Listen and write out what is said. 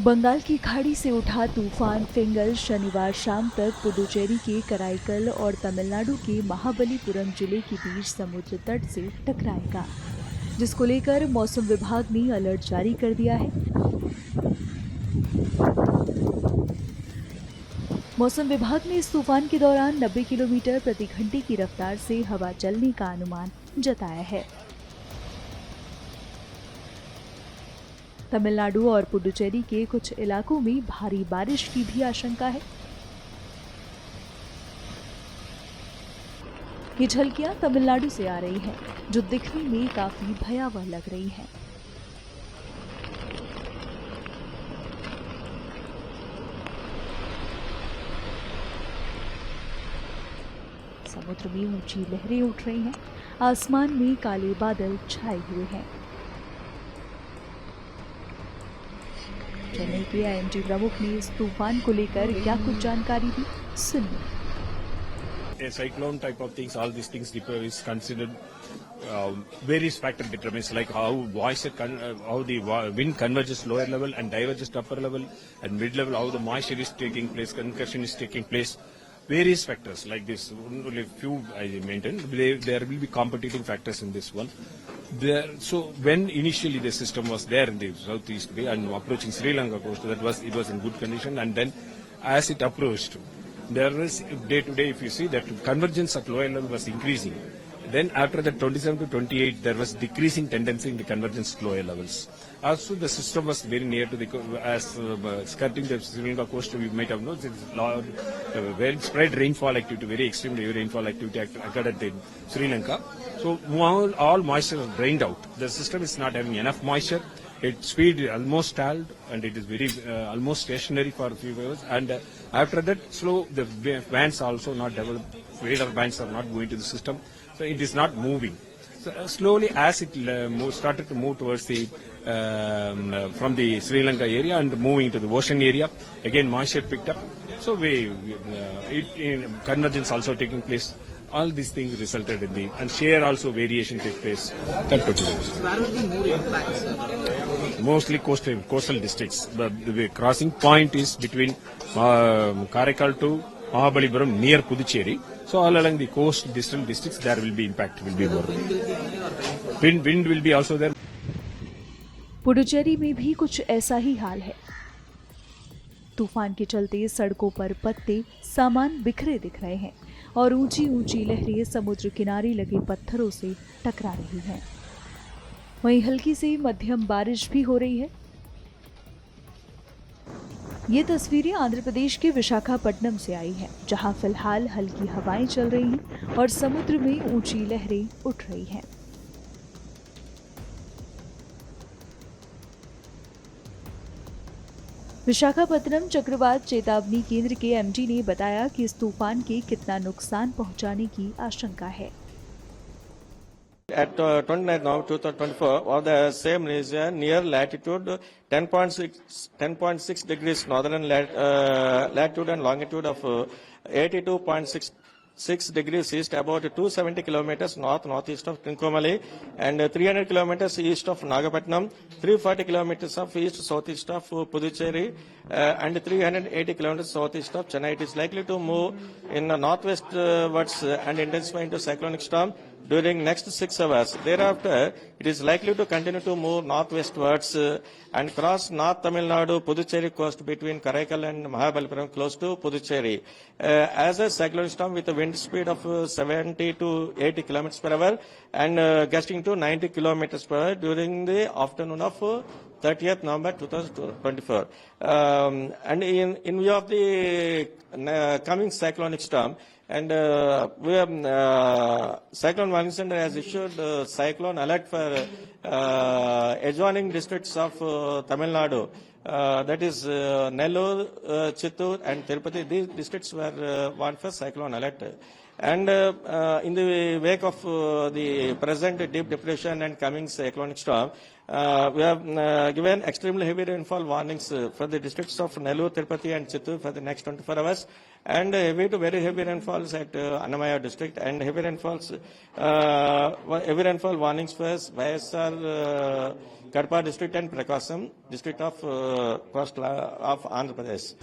बंगाल की खाड़ी से उठा तूफान फिंगल शनिवार शाम तक पुडुचेरी के कराईकल और तमिलनाडु के महाबलीपुरम जिले के बीच समुद्र तट से टकराएगा, जिसको लेकर मौसम विभाग ने अलर्ट जारी कर दिया है। मौसम विभाग ने इस तूफान के दौरान 90 किलोमीटर प्रति घंटे की रफ्तार से हवा चलने का अनुमान जताया है। तमिलनाडु और पुडुचेरी के कुछ इलाकों में भारी बारिश की भी आशंका है। ये झलकियां तमिलनाडु से आ रही हैं, जो दिखने में काफी भयावह लग रही हैं। समुद्र में ऊंची लहरें उठ रही हैं, आसमान में काले बादल छाए हुए हैं। चेन्नई के आईएमडी प्रमुख ने इस तूफान को लेकर क्या कुछ जानकारी दी, सुनिए। A cyclone type of things, all these things is considered various factor determines like how the wind converges lower level and diverges to upper level, and mid level how the moisture is taking place, concussion is taking place. Various factors like this. Only few I maintain. There will be competing factors in this one. So when initially the system was there in the southeast bay and approaching Sri Lanka coast, it was in good condition, and then as it approached, there is day to day, if you see that convergence at lower level was increasing. Then after the 27 to 28, there was decreasing tendency in the convergence at lower levels. Also, the system was very near to the skirting the Sri Lanka coast. We might have noticed very spread rainfall activity, very extreme rainfall activity occurred at the Sri Lanka. So all moisture was drained out. The system is not having enough moisture. Its speed is almost stalled, and it is very almost stationary for a few hours. And after that, the bands also not developed. Radar bands are not going to the system, so it is not moving. So slowly, as it started to move towards the from the Sri Lanka area and moving to the ocean area, again moisture picked up. So convergence also taking place. All these things resulted in the, and shear also variation take place. Where will be more impacts? Mostly coastal districts. The crossing point is between Karaikal to Mahabalipuram near Puducherry. So all along the coast distal districts there will be impact, will be more. Wind will be also there. Puducherry में भी कुछ ऐसा ही हाल है। तूफान के चलते सड़कों पर पत्ते सामान बिखरे दिख रहे हैं और ऊंची ऊंची लहरें समुद्र किनारे लगे पत्थरों से टकरा रही हैं। वहीं हल्की से मध्यम बारिश भी हो रही है। ये तस्वीरें आंध्र प्रदेश के विशाखापट्टनम से आई हैं, जहां फिलहाल हल्की हवाएं चल रही हैं और समुद्र में ऊंची लहरें उठ रही हैं। विशाखापट्टनम चक्रवात चेतावनी केंद्र के एमडी ने बताया कि इस तूफान के कितना नुकसान पहुंचाने की आशंका है। At 29 November 2024, or the same region near latitude 10.6 degrees northern latitude and longitude of 82.6 degrees east, about 270 kilometers northeast of Trincomalee, and 300 kilometers east of Nagapattinam, 340 kilometers of southeast of Puducherry, and 380 kilometers southeast of Chennai. It is likely to move in northwestwards and intensify into cyclonic storm during next 6 hours. Thereafter, it is likely to continue to move northwestwards and cross North Tamil Nadu, Puducherry coast between Karaikal and Mahabalipuram close to Puducherry. As a cyclonic storm with a wind speed of 70 to 80 kilometers per hour and gusting to 90 kilometers per hour during the afternoon of 30th November 2024. And in view of the coming cyclonic storm, and Cyclone Warning Center has issued cyclone alert for adjoining districts of Tamil Nadu. That is Nellore, Chittoor and Tirupati. These districts were warned for cyclone alert. And in the wake of the present deep depression and coming cyclonic storm, we have given extremely heavy rainfall warnings for the districts of Nellore, Tirupati and Chittoor for the next 24 hours, and heavy to very heavy rainfalls at Annamaya district, and heavy rainfall warnings for YSR Kadapa district and Prakasam district of coast of Andhra Pradesh.